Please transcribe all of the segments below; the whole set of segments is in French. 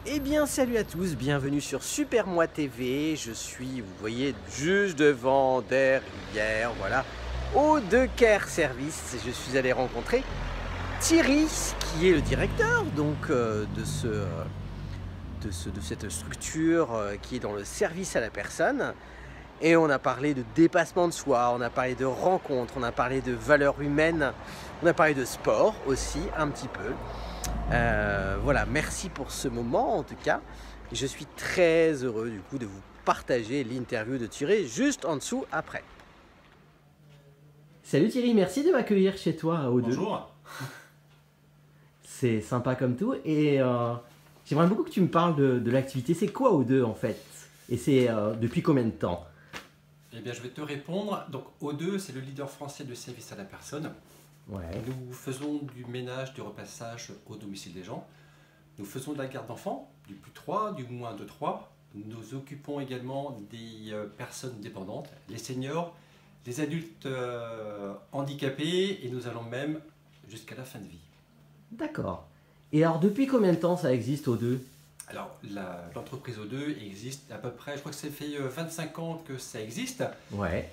Eh bien salut à tous, bienvenue sur Super Moi TV. Je suis, vous voyez, juste devant, derrière, voilà, O2 Care Service. Je suis allé rencontrer Thierry, qui est le directeur donc de cette structure qui est dans le service à la personne. Et on a parlé de dépassement de soi, on a parlé de rencontres, on a parlé de valeurs humaines, on a parlé de sport aussi un petit peu. Voilà, merci pour ce moment en tout cas. Je suis très heureux du coup de vous partager l'interview de Thierry juste en dessous après. Salut Thierry, merci de m'accueillir chez toi à O2. Bonjour. C'est sympa comme tout et j'aimerais beaucoup que tu me parles de l'activité. C'est quoi O2 en fait? Et c'est depuis combien de temps? Eh bien, je vais te répondre. Donc, O2, c'est le leader français de service à la personne. Ouais. Nous faisons du ménage, du repassage au domicile des gens. Nous faisons de la garde d'enfants, du plus 3, du moins de 3. Nous nous occupons également des personnes dépendantes, les seniors, les adultes handicapés et nous allons même jusqu'à la fin de vie. D'accord. Et alors depuis combien de temps ça existe O2? Alors, l'entreprise O2 existe à peu près, je crois que ça fait 25 ans que ça existe. Ouais.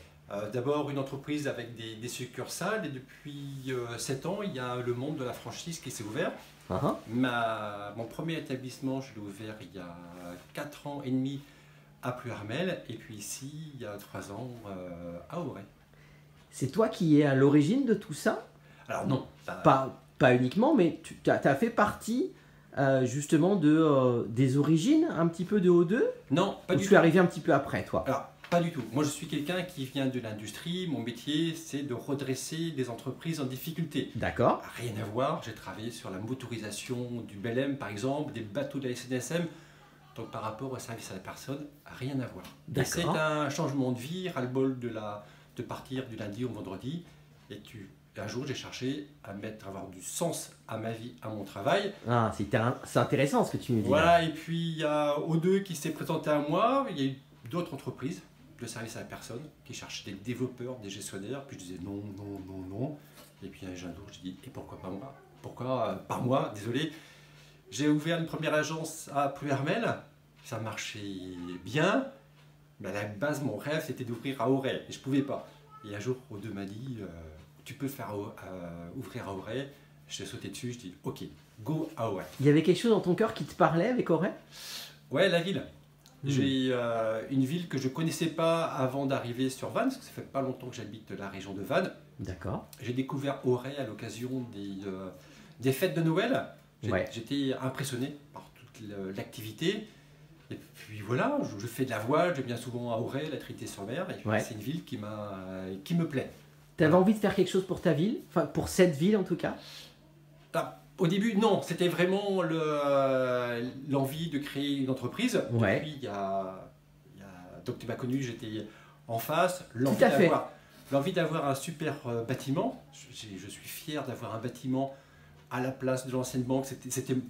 D'abord une entreprise avec des succursales et depuis 7 ans, il y a le monde de la franchise qui s'est ouvert. Mon premier établissement, je l'ai ouvert il y a 4 ans et demi à Pluharmel et puis ici, il y a 3 ans à Auray. C'est toi qui es à l'origine de tout ça? Alors non. Pas uniquement, mais tu as fait partie justement des origines un petit peu de O2? Non, pas du tout. Tu es arrivé un petit peu après, toi? Alors, pas du tout. Moi, je suis quelqu'un qui vient de l'industrie. Mon métier, c'est de redresser des entreprises en difficulté. D'accord. Rien à voir. J'ai travaillé sur la motorisation du BLM, par exemple, des bateaux de la SNSM. Donc, par rapport au service à la personne, rien à voir. Et c'est un changement de vie, ras-le-bol de partir du lundi au vendredi. Et un jour, j'ai cherché à avoir du sens à ma vie, à mon travail. Ah, c'est intéressant ce que tu me dis. Voilà, là. et puis il y a O2 qui s'est présenté à moi. Il y a eu d'autres entreprises de service à la personne qui cherchaient des développeurs, des gestionnaires. Puis je disais non, non, non, non. Et puis un jour, je dis et pourquoi pas moi? Pourquoi pas moi? Désolé. J'ai ouvert une première agence à Pluharmel. Ça marchait bien. Mais à la base, mon rêve, c'était d'ouvrir à Auray. Et je ne pouvais pas. Et un jour, O2 m'a dit tu peux faire ouvrir à Auray. J'ai sauté dessus. Je dis ok, go à Auray. Il y avait quelque chose dans ton cœur qui te parlait avec Auray? Ouais, la ville. J'ai une ville que je ne connaissais pas avant d'arriver sur Vannes, parce que ça fait pas longtemps que j'habite la région de Vannes. D'accord. J'ai découvert Auray à l'occasion des fêtes de Noël. J'étais impressionné par toute l'activité. Et puis voilà, je fais de la voile, je viens souvent à Auray, la Trinité-sur-Mer, et c'est une ville qui me plaît. Tu avais envie de faire quelque chose pour ta ville? Enfin, pour cette ville en tout cas? Au début, non, c'était vraiment l'envie de créer une entreprise. Ouais. Depuis, donc tu m'as connu, j'étais en face. L'envie d'avoir un super bâtiment. Je suis fier d'avoir un bâtiment à la place de l'ancienne banque.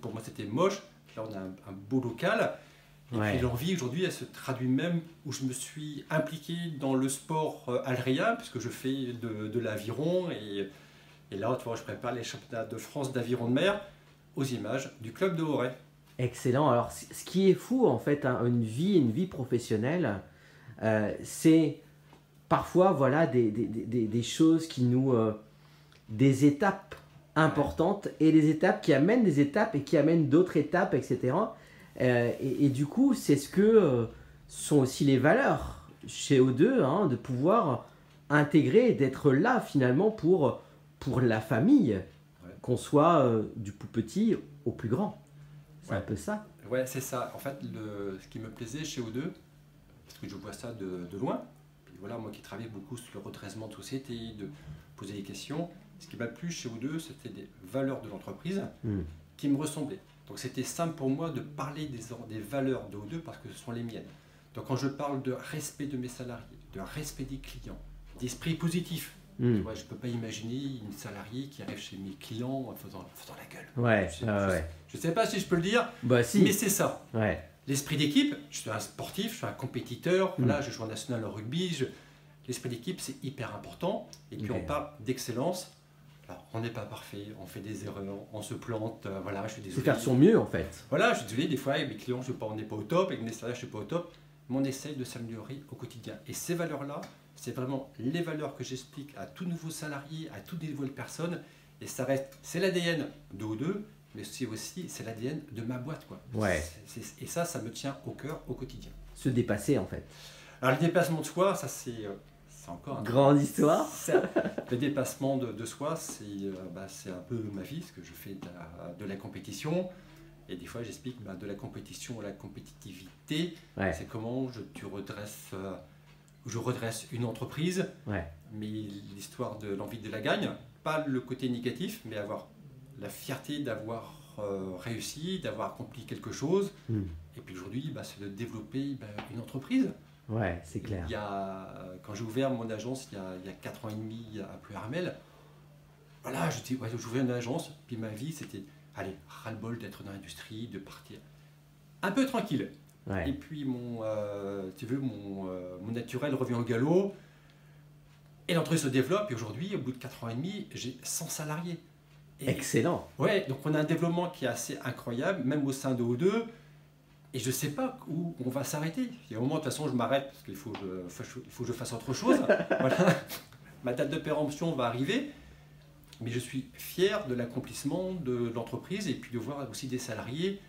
Pour moi, c'était moche. Là, on a un beau local. Et puis l'envie, aujourd'hui, elle se traduit même où je me suis impliqué dans le sport algérien, puisque je fais de l'aviron. Et là, tu vois, je prépare les championnats de France d'aviron de mer aux images du club de Auray. Excellent. Alors, ce qui est fou, en fait, hein, une vie professionnelle, c'est parfois, voilà, des choses qui nous... des étapes importantes et des étapes qui amènent des étapes et qui amènent d'autres étapes, etc. Et du coup, c'est ce que sont aussi les valeurs chez O2, hein, de pouvoir intégrer, d'être là, finalement, pour la famille, qu'on soit du plus petit au plus grand. C'est un peu ça. Ouais, c'est ça. En fait, ce qui me plaisait chez O2, parce que je vois ça de loin, puis voilà, moi qui travaille beaucoup sur le redressement de société, de poser des questions, ce qui m'a plu chez O2, c'était des valeurs de l'entreprise qui me ressemblaient. Donc c'était simple pour moi de parler des valeurs de O2 parce que ce sont les miennes. Donc quand je parle de respect de mes salariés, de respect des clients, d'esprit positif, je ne peux pas imaginer une salariée qui arrive chez mes clients en faisant la gueule. Je ne sais pas si je peux le dire, mais c'est ça. L'esprit d'équipe, je suis un sportif, je suis un compétiteur, là, je joue en national au rugby. L'esprit d'équipe, c'est hyper important. Et puis on parle d'excellence. Alors, on n'est pas parfait, on fait des erreurs, on se plante, voilà, je suis désolé. C'est faire son mieux en fait. Voilà, je suis désolé, des fois avec mes clients, on n'est pas au top, avec mes salariés, je ne suis pas au top, mais on essaye de s'améliorer au quotidien. Et ces valeurs-là, c'est vraiment les valeurs que j'explique à tout nouveau salarié, à toute nouvelle personne, et ça reste, c'est l'ADN de O2, mais c'est aussi, c'est l'ADN de ma boîte, quoi. Ouais. Et ça me tient au cœur au quotidien. Se dépasser en fait. Alors le dépassement de soi, ça c'est encore un Grande histoire. Le dépassement de soi, c'est un peu ma vie, parce que je fais de la compétition. Et des fois, j'explique de la compétition à la compétitivité. Ouais. C'est comment je redresse une entreprise, Ouais. mais l'histoire de l'envie de la gagne, pas le côté négatif, mais avoir la fierté d'avoir réussi, d'avoir accompli quelque chose. Et puis aujourd'hui, c'est de développer une entreprise. Ouais, c'est clair. Quand j'ai ouvert mon agence il y a 4 ans et demi à Pleuharmel, voilà, j'ai ouvert une agence, puis ma vie c'était, allez, ras-le-bol d'être dans l'industrie, de partir un peu tranquille. Ouais. Et puis mon naturel revient au galop, et l'entreprise se développe, et aujourd'hui, au bout de 4 ans et demi, j'ai 100 salariés. Excellent. Ouais, donc on a un développement qui est assez incroyable, même au sein de O2. Et je ne sais pas où on va s'arrêter. Il y a un moment, de toute façon, je m'arrête parce qu'il faut que je fasse autre chose. Voilà. Ma date de péremption va arriver. Mais je suis fier de l'accomplissement de l'entreprise et puis de voir aussi des salariés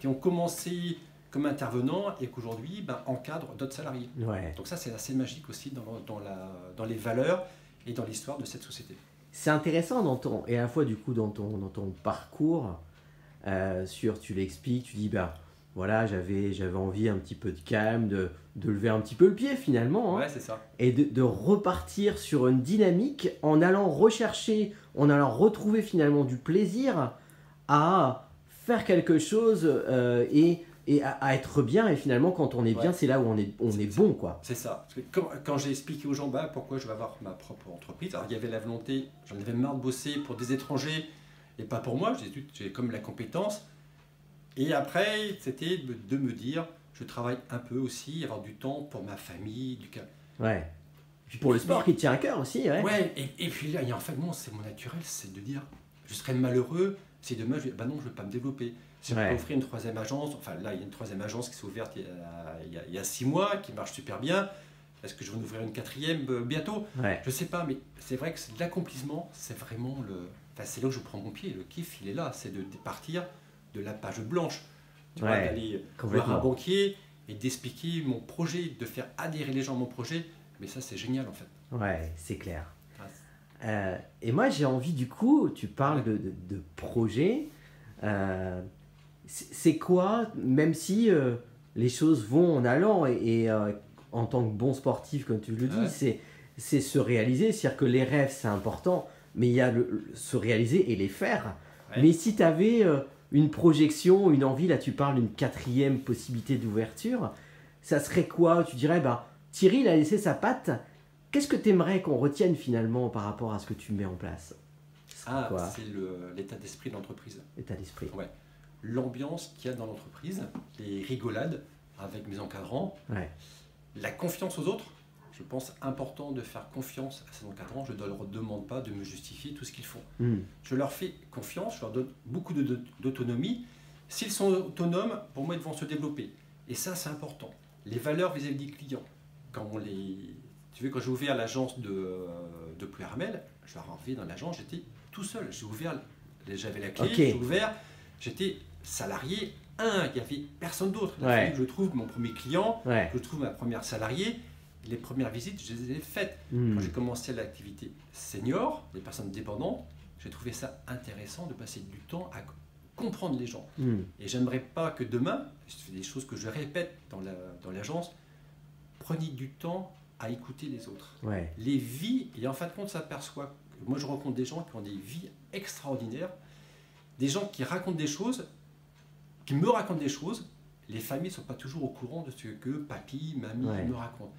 qui ont commencé comme intervenants et qu'aujourd'hui encadrent d'autres salariés. Ouais. Donc ça, c'est assez magique aussi dans les valeurs et dans l'histoire de cette société. C'est intéressant et à la fois du coup dans ton parcours, tu l'expliques, tu dis voilà, j'avais envie un petit peu de calme, de lever un petit peu le pied finalement. Ouais, c'est ça. Et de repartir sur une dynamique en allant retrouver finalement du plaisir à faire quelque chose et à être bien. Et finalement, quand on est bien, c'est là où on est bon, quoi. C'est ça. Parce que quand j'ai expliqué aux gens pourquoi je vais avoir ma propre entreprise, alors il y avait la volonté, j'en avais marre de bosser pour des étrangers et pas pour moi, j'ai comme la compétence. Et après, c'était de me dire, je travaille un peu aussi, avoir du temps pour ma famille, Ouais. Et puis pour le sport qui te tient à cœur aussi, ouais. Ouais, et puis là, en fait, moi, c'est mon naturel, c'est de dire, je serais malheureux si demain, non, je ne veux pas me développer. Si je peux offrir une troisième agence, enfin là, il y a une troisième agence qui s'est ouverte il y a 6 mois, qui marche super bien. Est-ce que je vais en ouvrir une quatrième bientôt? Ouais. Je ne sais pas, mais c'est vrai que l'accomplissement, c'est vraiment c'est là où je prends mon pied. Le kiff, il est là, c'est de partir de la page blanche, tu vois, d'aller voir un banquier et d'expliquer mon projet, de faire adhérer les gens à mon projet. Mais ça, c'est génial en fait. Ouais, c'est clair. Et moi, j'ai envie, du coup, tu parles de projet. C'est quoi, même si les choses vont en allant et en tant que bon sportif, comme tu le dis, c'est se réaliser. C'est-à-dire que les rêves, c'est important, mais il y a se réaliser et les faire. Ouais. Mais si tu avais une projection, une envie, là tu parles d'une quatrième possibilité d'ouverture, ça serait quoi? Tu dirais, Thierry, il a laissé sa patte. Qu'est-ce que tu aimerais qu'on retienne finalement par rapport à ce que tu mets en place? C'est l'état d'esprit de l'entreprise. L'état d'esprit. Ouais. L'ambiance qu'il y a dans l'entreprise, les rigolades avec mes encadrants, la confiance aux autres. Je pense important de faire confiance à ces encadrants. Je ne leur demande pas de me justifier tout ce qu'ils font. Je leur fais confiance, je leur donne beaucoup d'autonomie. S'ils sont autonomes, pour moi, ils vont se développer. Et ça, c'est important. Les valeurs vis-à-vis des clients. Quand j'ai ouvert l'agence de Pleuharmel, je suis arrivé dans l'agence, j'étais tout seul. J'avais la clé, j'ai ouvert, j'étais salarié 1, il n'y avait personne d'autre. Il a fallu que je trouve mon premier client, que je trouve ma première salariée. Les premières visites, je les ai faites. Quand j'ai commencé l'activité senior, des personnes dépendantes, j'ai trouvé ça intéressant de passer du temps à comprendre les gens. Et j'aimerais pas que demain, c'est des choses que je répète dans l'agence, prenez du temps à écouter les autres. Les vies, et en fin de compte, s'aperçoit, moi je rencontre des gens qui ont des vies extraordinaires, des gens qui racontent des choses, qui me racontent des choses, les familles ne sont pas toujours au courant de ce que papy, mamie me racontent.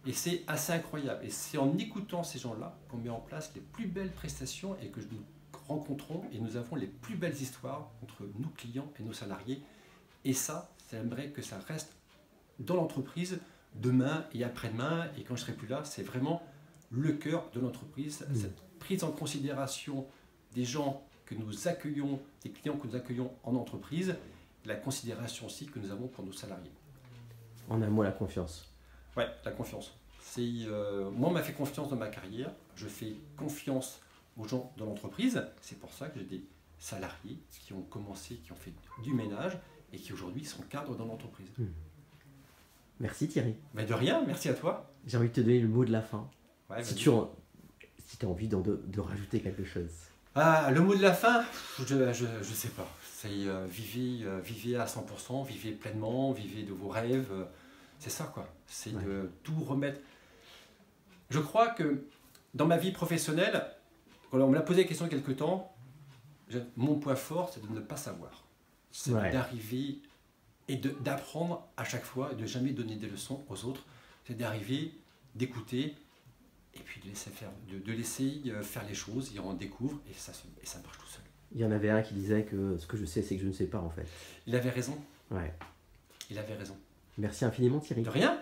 Et c'est assez incroyable. Et c'est en écoutant ces gens-là qu'on met en place les plus belles prestations et que nous rencontrons et nous avons les plus belles histoires entre nos clients et nos salariés. Et ça, j'aimerais que ça reste dans l'entreprise demain et après-demain. Et quand je ne serai plus là, c'est vraiment le cœur de l'entreprise, cette prise en considération des gens que nous accueillons, des clients que nous accueillons en entreprise, la considération aussi que nous avons pour nos salariés. En un mot, la confiance. Ouais, la confiance. Moi, on m'a fait confiance dans ma carrière. Je fais confiance aux gens de l'entreprise. C'est pour ça que j'ai des salariés qui ont commencé, qui ont fait du ménage et qui aujourd'hui sont cadres dans l'entreprise. Merci Thierry. Mais de rien, merci à toi. J'ai envie de te donner le mot de la fin. Ouais, Si tu as envie de rajouter quelque chose. Ah, le mot de la fin, je sais pas. C'est vivez à 100%, vivez pleinement, vivez de vos rêves. C'est ça quoi. C'est de tout remettre. Je crois que dans ma vie professionnelle, quand on me l'a posé la question il y a quelques temps, mon point fort, c'est de ne pas savoir. C'est d'arriver et d'apprendre à chaque fois et de jamais donner des leçons aux autres. C'est d'arriver, d'écouter et puis de laisser faire les choses et on découvre et ça marche tout seul. Il y en avait un qui disait que ce que je sais, c'est que je ne sais pas en fait. Il avait raison. Ouais. Il avait raison. Merci infiniment Thierry. De rien.